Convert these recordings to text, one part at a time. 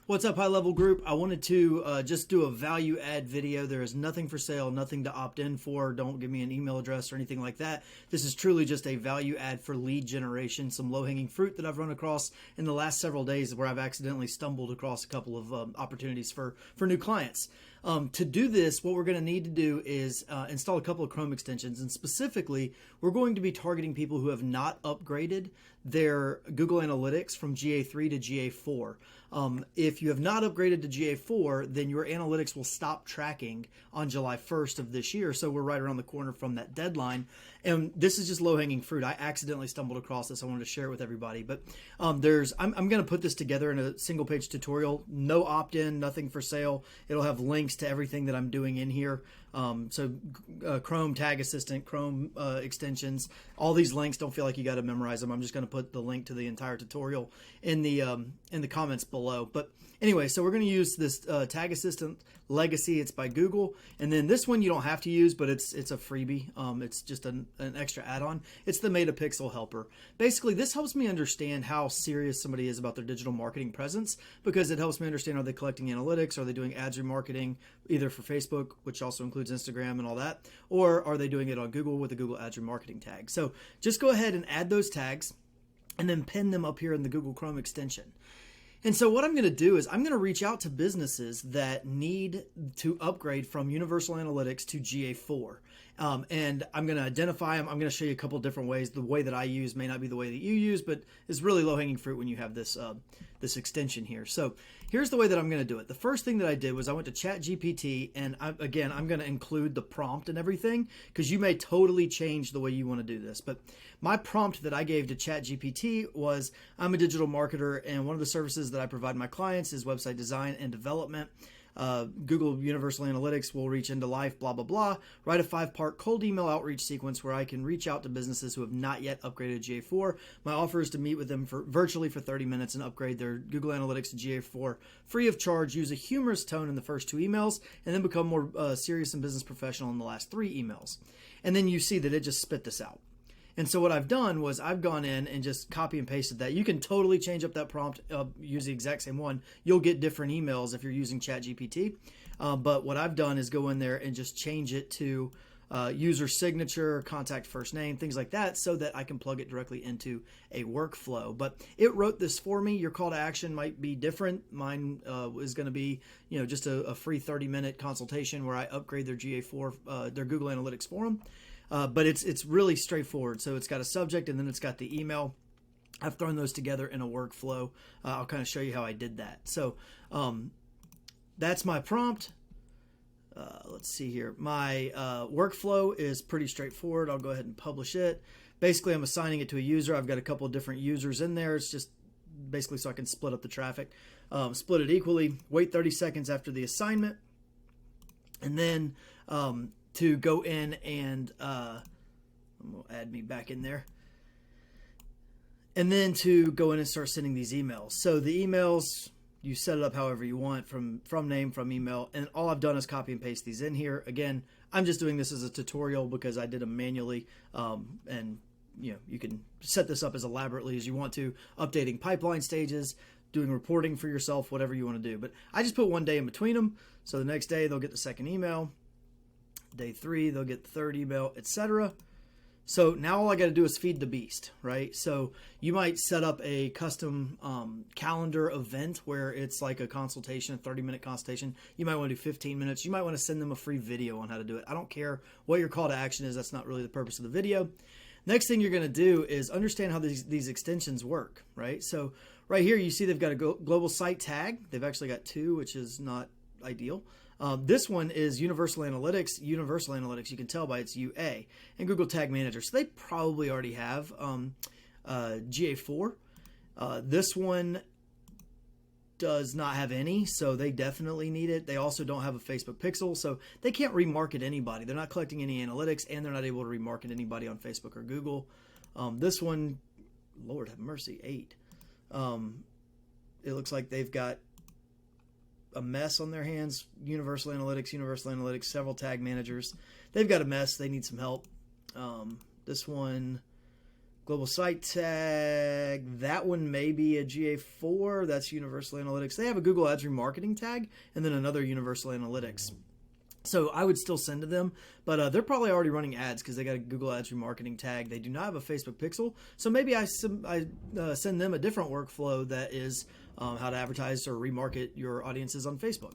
What's up, high level group? I wanted to just do a value add video. There is nothing for sale, nothing to opt in for. Don't give me an email address or anything like that. This is truly just a value add for lead generation, some low hanging fruit that I've run across in the last several days where I've accidentally stumbled across a couple of opportunities for new clients. To do this, what we're going to need to do is install a couple of Chrome extensions, and specifically, we're going to be targeting people who have not upgraded their Google Analytics from GA3 to GA4. If you have not upgraded to GA4, then your analytics will stop tracking on July 1st of this year. So we're right around the corner from that deadline. And this is just low-hanging fruit. I accidentally stumbled across this. I wanted to share it with everybody. But I'm going to put this together in a single-page tutorial. No opt-in, nothing for sale. It'll have links to everything that I'm doing in here. Chrome Tag Assistant, Chrome extensions, all these links. Don't feel like you got to memorize them. I'm just going to put the link to the entire tutorial in the comments below. But anyway, so we're going to use this Tag Assistant Legacy. It's by Google, and then this one you don't have to use, but it's a freebie. It's just an extra add-on. It's the Metapixel Helper. Basically, this helps me understand how serious somebody is about their digital marketing presence, because it helps me understand, are they collecting analytics, are they doing ads remarketing either for Facebook, which also includes Instagram and all that, or are they doing it on Google with the Google Ads Remarketing tag. So just go ahead and add those tags and then pin them up here in the Google Chrome extension. And so what I'm going to do is I'm going to reach out to businesses that need to upgrade from Universal Analytics to GA4. And I'm going to identify them. I'm going to show you a couple different ways. The way that I use may not be the way that you use, but it's really low-hanging fruit when you have this this extension here. So here's the way that I'm going to do it. The first thing that I did was I went to ChatGPT, and I'm going to include the prompt and everything, because you may totally change the way you want to do this. But my prompt that I gave to ChatGPT was, I'm a digital marketer, and one of the services that I provide my clients is website design and development. Google Universal Analytics will reach into life, blah, blah, blah. Write a 5-part cold email outreach sequence where I can reach out to businesses who have not yet upgraded to GA4. My offer is to meet with them virtually for 30 minutes and upgrade their Google Analytics to GA4 free of charge. Use a humorous tone in the first 2 emails, and then become more serious and business professional in the last 3 emails. And then you see that it just spit this out. And so what I've done was I've gone in and just copy and pasted that. You can totally change up that prompt, use the exact same one. You'll get different emails if you're using ChatGPT. But what I've done is go in there and just change it to user signature, contact first name, things like that, so that I can plug it directly into a workflow. But it wrote this for me. Your call to action might be different. Mine is going to be, just a free 30-minute consultation where I upgrade their GA4, their Google Analytics for them. But it's really straightforward. So it's got a subject, and then it's got the email. I've thrown those together in a workflow. I'll kind of show you how I did that. So that's my prompt. Let's see here. My workflow is pretty straightforward. I'll go ahead and publish it. Basically, I'm assigning it to a user. I've got a couple of different users in there. It's just basically so I can split up the traffic. Split it equally. Wait 30 seconds after the assignment. And then to go in and we'll add me back in there. And then to go in and start sending these emails. So the emails, you set it up however you want, from name, from email, and all I've done is copy and paste these in here. Again, I'm just doing this as a tutorial because I did them manually, and you can set this up as elaborately as you want to, updating pipeline stages, doing reporting for yourself, whatever you want to do. But I just put 1 day in between them, so the next day they'll get the second email. Day 3, they'll get the third email, etc. So now all I got to do is feed the beast, right? So you might set up a custom calendar event where it's like a consultation, a 30-minute consultation. You might want to do 15 minutes. You might want to send them a free video on how to do it. I don't care what your call to action is. That's not really the purpose of the video. Next thing you're going to do is understand how these extensions work, right? So right here, you see they've got a global site tag. They've actually got 2, which is not ideal. This one is Universal Analytics. Universal Analytics, you can tell by its UA, and Google Tag Manager. So they probably already have GA4. This one does not have any, so they definitely need it. They also don't have a Facebook Pixel, so they can't remarket anybody. They're not collecting any analytics, and they're not able to remarket anybody on Facebook or Google. This one, Lord have mercy, 8. It looks like they've got a mess on their hands. Universal Analytics, several tag managers. They've got a mess. They need some help. This one Global site tag, that one may be a GA4. That's Universal Analytics. They have a Google Ads remarketing tag and then another Universal Analytics. So I would still send to them, but they're probably already running ads because they got a Google Ads remarketing tag. They do not have a Facebook pixel. So maybe I send them a different workflow that is how to advertise or remarket your audiences on Facebook.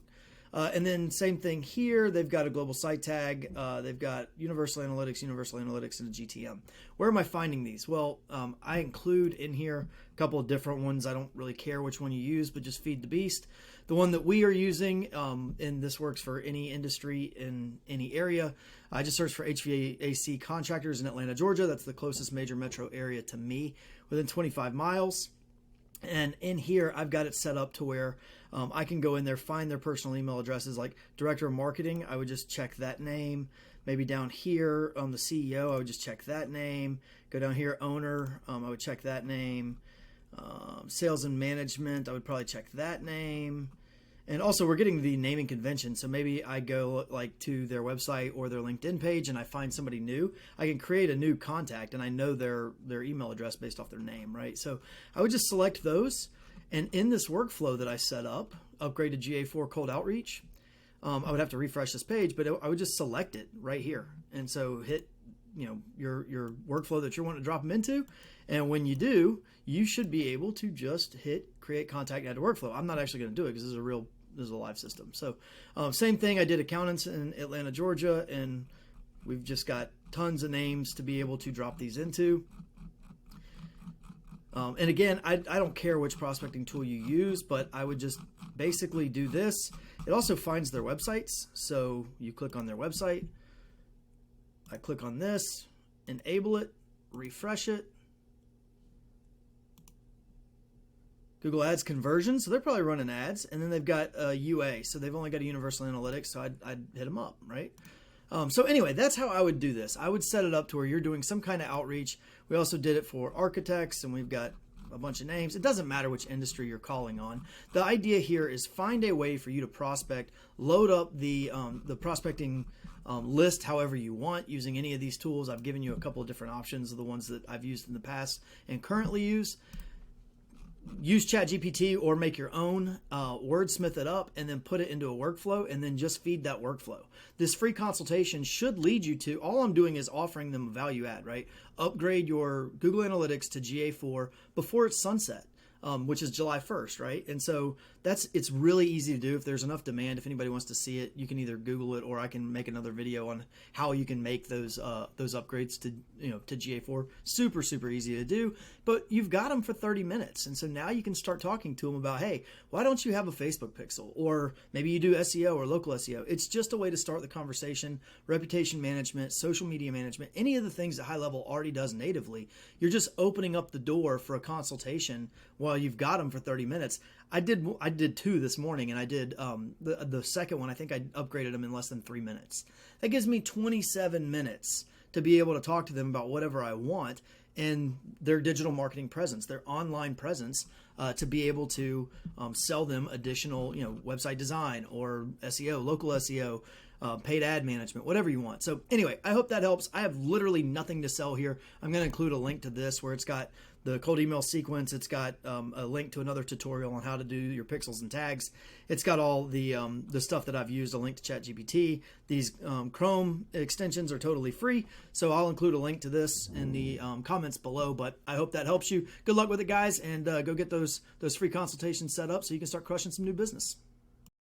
And then same thing here. They've got a global site tag. They've got Universal Analytics, and a GTM. Where am I finding these? Well, I include in here a couple of different ones. I don't really care which one you use, but just feed the beast. The one that we are using, and this works for any industry in any area, I just searched for HVAC contractors in Atlanta, Georgia. That's the closest major metro area to me, within 25 miles. And in here, I've got it set up to where I can go in there, find their personal email addresses, like Director of Marketing. I would just check that name. Maybe down here on the CEO, I would just check that name. Go down here, Owner, I would check that name. Sales and Management, I would probably check that name. And also, we're getting the naming convention, so maybe I go like to their website or their LinkedIn page and I find somebody new. I can create a new contact and I know their email address based off their name, right? So I would just select those, and in this workflow that I set up, upgrade to GA4 cold outreach, I would have to refresh this page, but I would just select it right here. And so hit your workflow that you're wanting to drop them into, and when you do, you should be able to just hit create contact, add to workflow. I'm not actually going to do it because this is a live system. So same thing, I did accountants in Atlanta, Georgia, and we've just got tons of names to be able to drop these into. And again, I don't care which prospecting tool you use, but I would just basically do this. It also finds their websites. So you click on their website. I click on this, enable it, refresh it. Google Ads conversion, so they're probably running ads, and then they've got UA, so they've only got a Universal Analytics, so I'd hit them up, right? So anyway, that's how I would do this. I would set it up to where you're doing some kind of outreach. We also did it for architects, and we've got a bunch of names. It doesn't matter which industry you're calling on. The idea here is find a way for you to prospect, load up the prospecting list however you want using any of these tools. I've given you a couple of different options of the ones that I've used in the past and currently use. Use ChatGPT or make your own, wordsmith it up, and then put it into a workflow, and then just feed that workflow. This free consultation should lead you to, all I'm doing is offering them a value add, right? Upgrade your Google Analytics to GA4 before it's sunset, which is July 1st, right? And so it's really easy to do. If there's enough demand, if anybody wants to see it, you can either Google it or I can make another video on how you can make those upgrades to GA4. Super, super easy to do, but you've got them for 30 minutes. And so now you can start talking to them about, hey, why don't you have a Facebook pixel? Or maybe you do SEO or local SEO. It's just a way to start the conversation, reputation management, social media management, any of the things that High Level already does natively. You're just opening up the door for a consultation while you've got them for 30 minutes. I did 2 this morning, and I did the second one. I think I upgraded them in less than 3 minutes. That gives me 27 minutes to be able to talk to them about whatever I want and their digital marketing presence, their online presence, to be able to sell them additional, website design or SEO, local SEO, paid ad management, whatever you want. So anyway, I hope that helps. I have literally nothing to sell here. I'm going to include a link to this where it's got the cold email sequence. It's got a link to another tutorial on how to do your pixels and tags. It's got all the stuff that I've used, a link to ChatGPT. These Chrome extensions are totally free, so I'll include a link to this in the comments below. But I hope that helps you. Good luck with it, guys, and go get those free consultations set up so you can start crushing some new business.